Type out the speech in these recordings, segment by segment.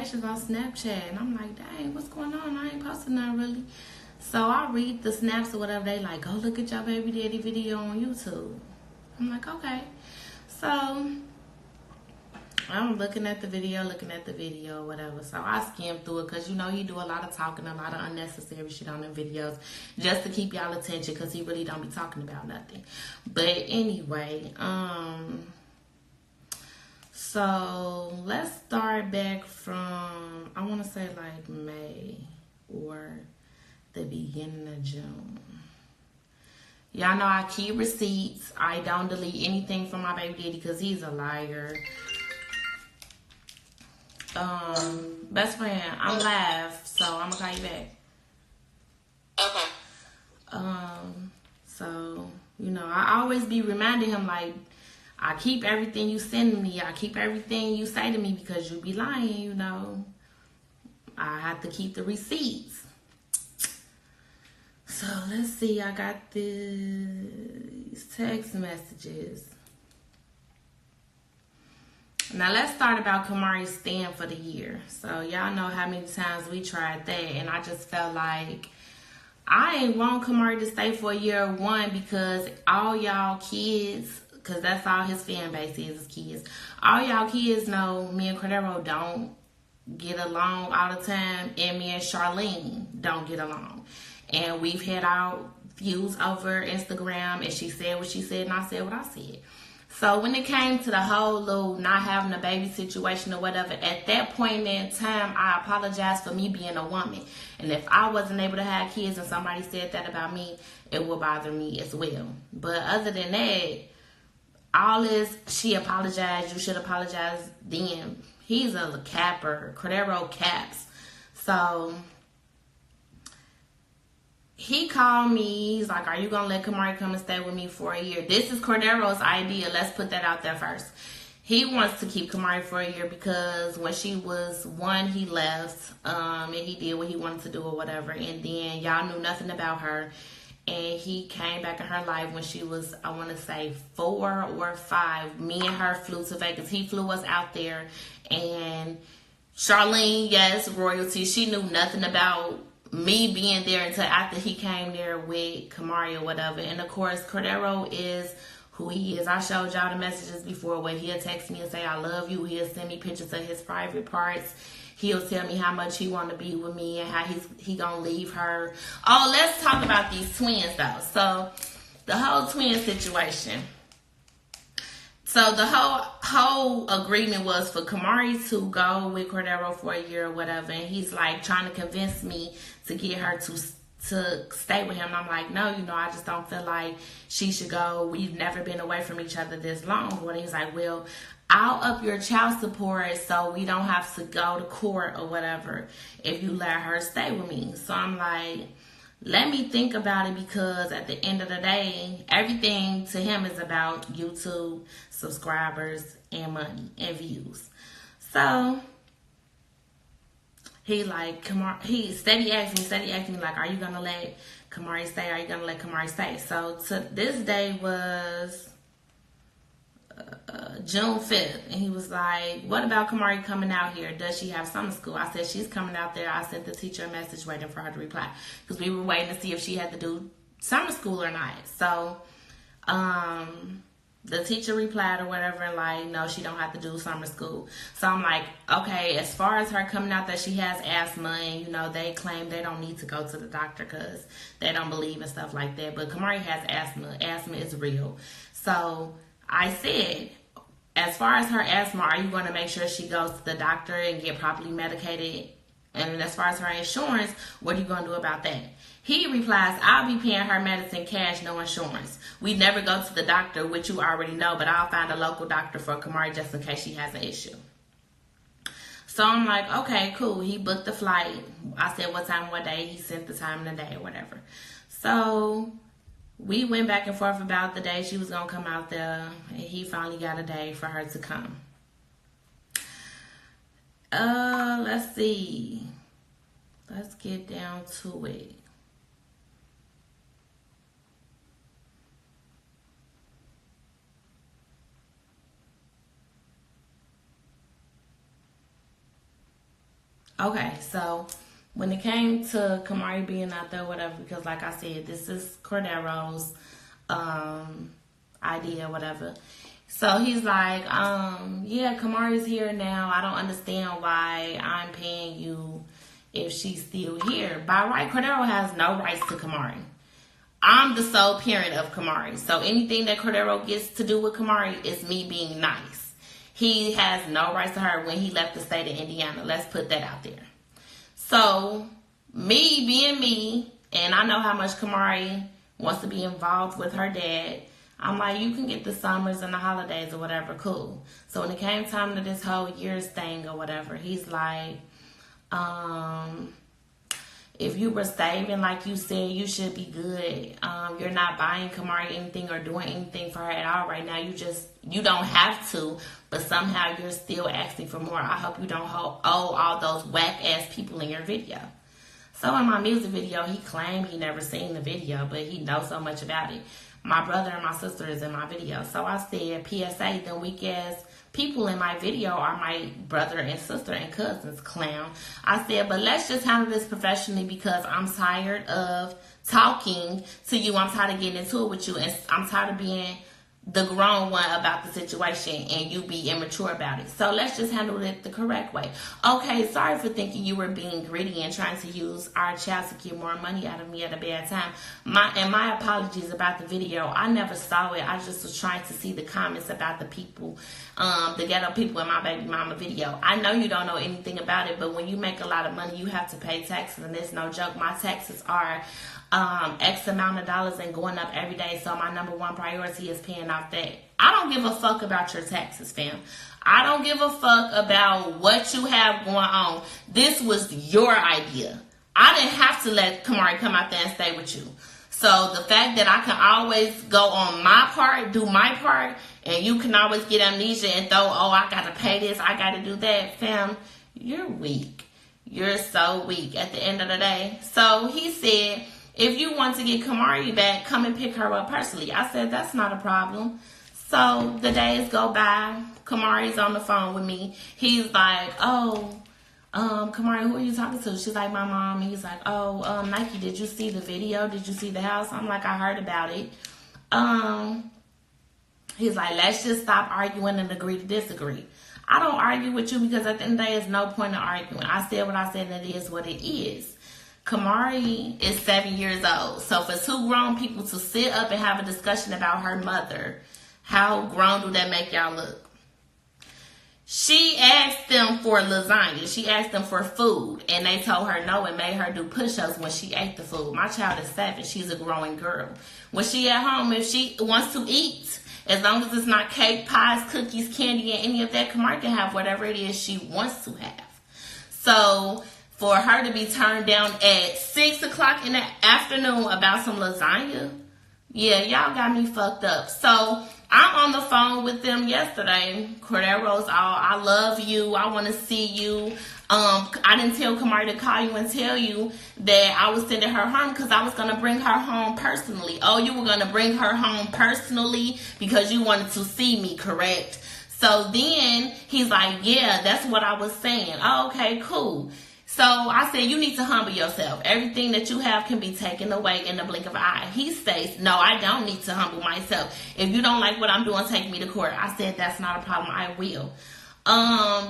notifications on Snapchat, and I'm like, dang, what's going on? I ain't posting nothing really. So I read the snaps or whatever. They like, go look at your baby daddy video on YouTube. I'm like, okay. So I'm looking at the video, whatever. So I skimmed through it because, you know, he do a lot of talking, a lot of unnecessary shit on them videos just to keep y'all attention because he really don't be talking about nothing. But anyway, so let's start back from, I want to say like May or the beginning of June. Y'all know I keep receipts. I don't delete anything from my baby daddy because he's a liar. Best friend, I'm live, so I'm gonna call you back. Okay. So, you know, I always be reminding him, like, I keep everything you send me. I keep everything you say to me because you be lying, you know. I have to keep the receipts. So, let's see. I got these text messages. Now, let's start about Kamari's stand for the year. So, y'all know how many times we tried that. And I just felt like I ain't want Kamari to stay for a year one because all y'all kids, because that's all his fan base is kids. All y'all kids know me and Cordero don't get along all the time. And me and Charlene don't get along. And we've had our views over Instagram. And she said what she said and I said what I said. So when it came to the whole little not having a baby situation or whatever, at that point in time, I apologized for me being a woman. And if I wasn't able to have kids and somebody said that about me, it would bother me as well. But other than that, all this, she apologized, you should apologize then. He's a capper. Cordero caps. So he called me. He's like, are you going to let Kamari come and stay with me for a year? This is Cordero's idea. Let's put that out there first. He wants to keep Kamari for a year because when she was one, he left. And he did what he wanted to do or whatever. And then y'all knew nothing about her. And he came back in her life when she was, I want to say, 4 or 5. Me and her flew to Vegas. He flew us out there. And Charlene, yes, royalty. She knew nothing about me being there until after he came there with Kamari or whatever. And of course, Cordero is who he is. I showed y'all the messages before where he'll text me and say, I love you. He'll send me pictures of his private parts. He'll tell me how much he want to be with me and how he gonna leave her. Oh, let's talk about these twins though. So the whole twin situation. So the whole agreement was for Kamari to go with Cordero for a year or whatever. And he's like trying to convince me to get her to stay with him. And I'm like, no, you know, I just don't feel like she should go. We've never been away from each other this long. And he's like, well, I'll up your child support so we don't have to go to court or whatever if you let her stay with me. So I'm like, let me think about it because at the end of the day, everything to him is about YouTube, subscribers, and money and views. So he like, Kamari, he steady asking me like, are you going to let Kamari stay? Are you going to let Kamari stay? So to this day was June 5th. And he was like, what about Kamari coming out here? Does she have summer school? I said, she's coming out there. I sent the teacher a message waiting for her to reply. Because we were waiting to see if she had to do summer school or not. So, the teacher replied or whatever, like, no, she don't have to do summer school. So I'm like, okay, as far as her coming out that she has asthma and, you know, they claim they don't need to go to the doctor because they don't believe in stuff like that. But Kamari has asthma. Asthma is real. So I said, as far as her asthma, are you going to make sure she goes to the doctor and get properly medicated? And as far as her insurance, what are you going to do about that? He replies, I'll be paying her medicine cash, no insurance. We never go to the doctor, which you already know, but I'll find a local doctor for Kamari just in case she has an issue. So I'm like, okay, cool. He booked the flight. I said, what time, what day? He sent the time and the day or whatever. So we went back and forth about the day she was going to come out there. And he finally got a day for her to come. Let's see. Let's get down to it. Okay, so when it came to Kamari being out there, whatever, because like I said, this is Cordero's idea, whatever. So he's like, yeah, Kamari's here now. I don't understand why I'm paying you if she's still here. By right, Cordero has no rights to Kamari. I'm the sole parent of Kamari. So anything that Cordero gets to do with Kamari is me being nice. He has no rights to her when he left the state of Indiana. Let's put that out there. So, me being me, and I know how much Kamari wants to be involved with her dad, I'm like, you can get the summers and the holidays or whatever, cool. So when it came time to this whole year's thing or whatever, he's like, if you were saving like you said, you should be good. You're not buying Kamari anything or doing anything for her at all right now. You don't have to, but somehow you're still asking for more. I hope you don't owe all those whack-ass people in your video. So in my music video, he claimed he never seen the video, but he knows so much about it. My brother and my sister is in my video. So I said, PSA, the weak-ass people in my video are my brother and sister and cousins, clown. I said, but let's just handle this professionally because I'm tired of talking to you. I'm tired of getting into it with you. And I'm tired of being the grown one about the situation and you be immature about it. So let's just handle it the correct way. Okay, sorry for thinking you were being greedy and trying to use our child to get more money out of me at a bad time. My apologies about the video. I never saw it. I just was trying to see the comments about the people, the ghetto people in my baby mama video. I know you don't know anything about it, but when you make a lot of money, you have to pay taxes, and it's no joke. My taxes are X amount of dollars and going up every day. So my number one priority is paying off that. I don't give a fuck about your taxes, fam. I don't give a fuck about what you have going on. This was your idea. I didn't have to let Kamari come out there and stay with you. So the fact that I can always go on my part, do my part, and you can always get amnesia and throw, oh, I gotta pay this, I gotta do that, fam, you're weak. You're so weak at the end of the day. So he said, if you want to get Kamari back, come and pick her up personally. I said, that's not a problem. So the days go by. Kamari's on the phone with me. He's like, oh, Kamari, who are you talking to? She's like, my mom. He's like, oh, Nikee, did you see the video? Did you see the house? I'm like, I heard about it. He's like, let's just stop arguing and agree to disagree. I don't argue with you because at the end of the day, there's no point in arguing. I said what I said, and it is what it is. Kamari is 7 years old. So for two grown people to sit up and have a discussion about her mother, how grown do that make y'all look? She asked them for lasagna. She asked them for food. And they told her no and made her do push-ups when she ate the food. My child is 7. She's a growing girl. When she at home, if she wants to eat, as long as it's not cake, pies, cookies, candy, and any of that, Kamari can have whatever it is she wants to have. So for her to be turned down at 6 o'clock in the afternoon about some lasagna, yeah, y'all got me fucked up. So I'm on the phone with them yesterday. Cordero's all, I love you. I want to see you. I didn't tell Kamari to call you and tell you that I was sending her home because I was going to bring her home personally. Oh, you were going to bring her home personally because you wanted to see me, correct? So then he's like, yeah, that's what I was saying. Oh, okay, cool. So I said, you need to humble yourself. Everything that you have can be taken away in the blink of an eye. He states, no, I don't need to humble myself. If you don't like what I'm doing, take me to court. I said, that's not a problem. I will.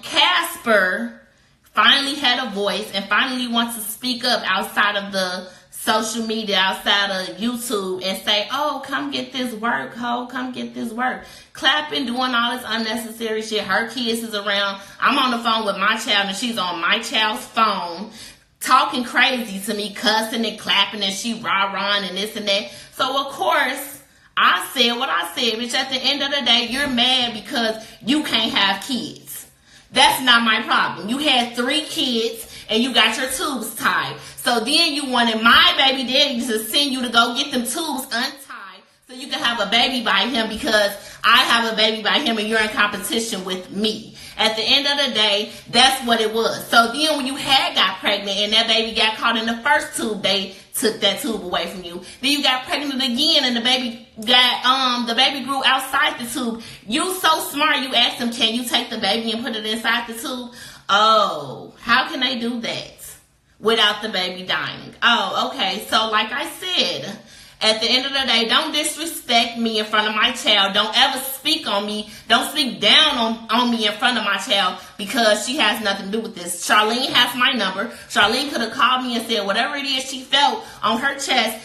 Casper finally had a voice and finally wants to speak up outside of the social media, outside of YouTube, and say, oh, come get this work, ho, come get this work. Clapping, doing all this unnecessary shit. Her kids is around. I'm on the phone with my child, and she's on my child's phone, talking crazy to me, cussing and clapping, and she rah-rahing and this and that. So, of course, I said what I said, bitch. At the end of the day, you're mad because you can't have kids. That's not my problem. You had 3 kids, and you got your tubes tied. So then you wanted my baby daddy to send you to go get them tubes untied so you can have a baby by him because I have a baby by him and you're in competition with me. At the end of the day, that's what it was. So then when you had got pregnant and that baby got caught in the first tube, they took that tube away from you. Then you got pregnant again and the baby grew outside the tube. You so smart, you asked him, can you take the baby and put it inside the tube? Oh, how can they do that without the baby dying? Oh, okay. So like I said, at the end of the day, don't disrespect me in front of my child. Don't ever speak on me. Don't speak down on me in front of my child because she has nothing to do with this. Charlene has my number. Charlene could have called me and said whatever it is she felt on her chest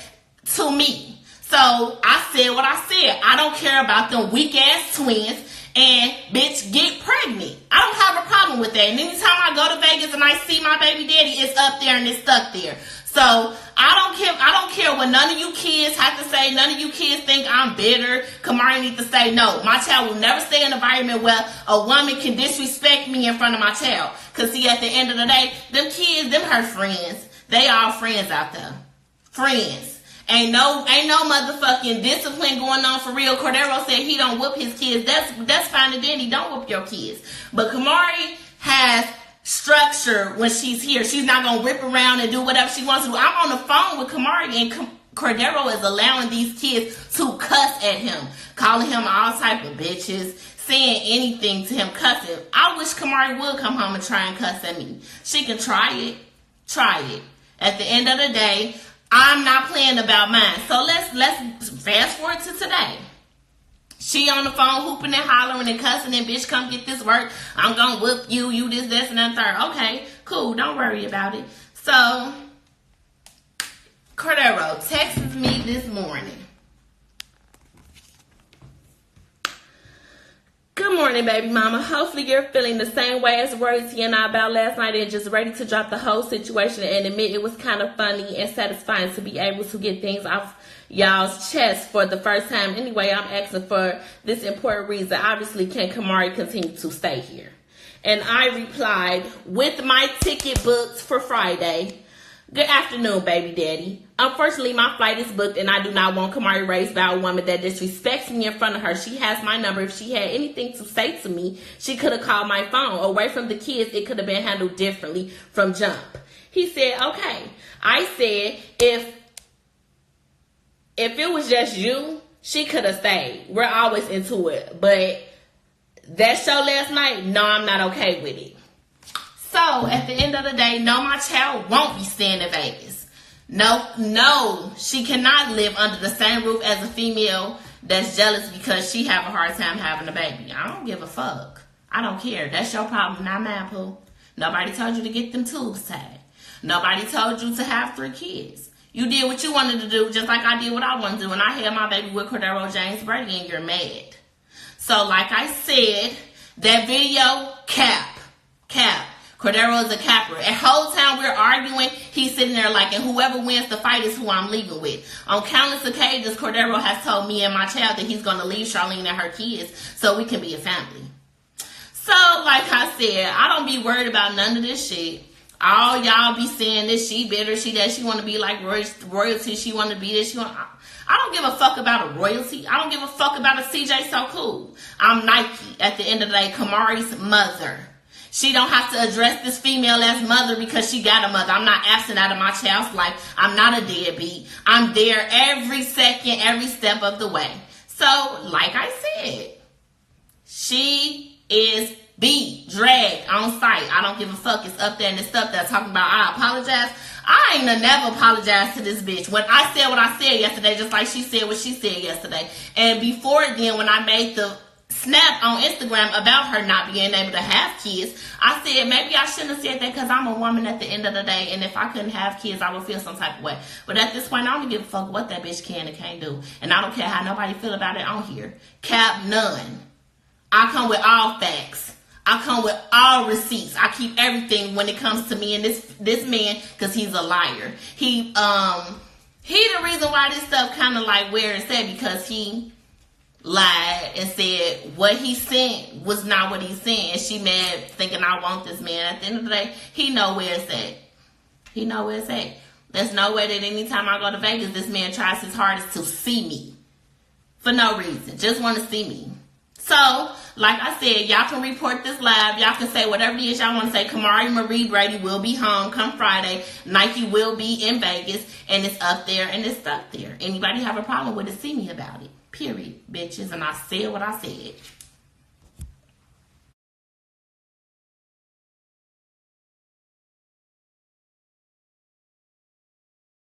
to me. So I said what I said. I don't care about them weak ass twins. And bitch, get pregnant. I don't have a problem with that. And anytime I go to Vegas and I see my baby daddy, it's up there and it's stuck there. So I don't care what none of you kids have to say. None of you kids think I'm bitter. Kamari needs to say no. My child will never stay in an environment where a woman can disrespect me in front of my child. Cause see, at the end of the day, them kids, them her friends. They all friends out there. Friends. Ain't no motherfucking discipline going on for real. Cordero said he don't whoop his kids. That's fine and dandy. Don't whoop your kids. But Kamari has structure when she's here. She's not gonna rip around and do whatever she wants to do. I'm on the phone with Kamari and Cordero is allowing these kids to cuss at him, calling him all type of bitches, saying anything to him, cussing. I wish Kamari would come home and try and cuss at me. She can try it. Try it. At the end of the day, I'm not playing about mine. So let's fast forward to today. She on the phone hooping and hollering and cussing and bitch, come get this work. I'm gonna whoop you, this, and that third. Okay, cool. Don't worry about it. So Cordero texts me this morning. Good morning, baby mama. Hopefully you're feeling the same way as Royalty and I about last night and just ready to drop the whole situation and admit it was kind of funny and satisfying to be able to get things off y'all's chest for the first time. Anyway, I'm asking for this important reason. Obviously, can Kamari continue to stay here? And I replied, with my ticket booked for Friday. Good afternoon, baby daddy. Unfortunately, my flight is booked and I do not want Kamari raised by a woman that disrespects me in front of her. She has my number. If she had anything to say to me, she could have called my phone. Away from the kids, it could have been handled differently from jump. He said, okay. I said, if it was just you, she could have stayed. We're always into it. But that show last night, no, I'm not okay with it. So, at the end of the day, no, my child won't be staying in Vegas. No, she cannot live under the same roof as a female that's jealous because she have a hard time having a baby. I don't give a fuck. I don't care. That's your problem, not mine, Pooh. Nobody told you to get them tubes tied. Nobody told you to have 3 kids. You did what you wanted to do, just like I did what I wanted to do. And I had my baby with Cordero James Brady, and you're mad. So, like I said, that video, cap. Cordero is a capper. At whole time we're arguing, he's sitting there like, and whoever wins the fight is who I'm leaving with. On countless occasions, Cordero has told me and my child that he's going to leave Charlene and her kids so we can be a family. So, like I said, I don't be worried about none of this shit. All y'all be saying this, she bitter, she that, she want to be like royalty, she want to be this, I don't give a fuck about a royalty. I don't give a fuck about a CJ So Cool. I'm Nikee. At the end of the day, Kamari's mother. She don't have to address this female as mother because she got a mother. I'm not absent out of my child's life. I'm not a deadbeat. I'm there every second, every step of the way. So, like I said, she is beat, dragged on site. I don't give a fuck. It's up there and it's stuff that's talking about I apologize. I ain't never apologized to this bitch. When I said what I said yesterday, just like she said what she said yesterday. And before then, when I made the snap on Instagram about her not being able to have kids, I said maybe I shouldn't have said that because I'm a woman at the end of the day, and if I couldn't have kids, I would feel some type of way. But at this point, I don't give a fuck what that bitch can and can't do, and I don't care how nobody feel about it on here. Cap none. I come with all facts. I come with all receipts. I keep everything when it comes to me and this man, because he's a liar. He the reason why this stuff kind of like where it's at, because he lied and said what he sent was not what he sent, and she mad thinking I want this man. At the end of the day, he know where it's at. He know where it's at. There's no way that anytime I go to Vegas, this man tries his hardest to see me for no reason, just want to see me. So, like I said, y'all can report this live. Y'all can say whatever it is y'all want to say. Kamari Marie Brady will be home come Friday. Nikee will be in Vegas, and it's up there and it's stuck there. Anybody have a problem with it, see me about it. Period, bitches. And I said what I said.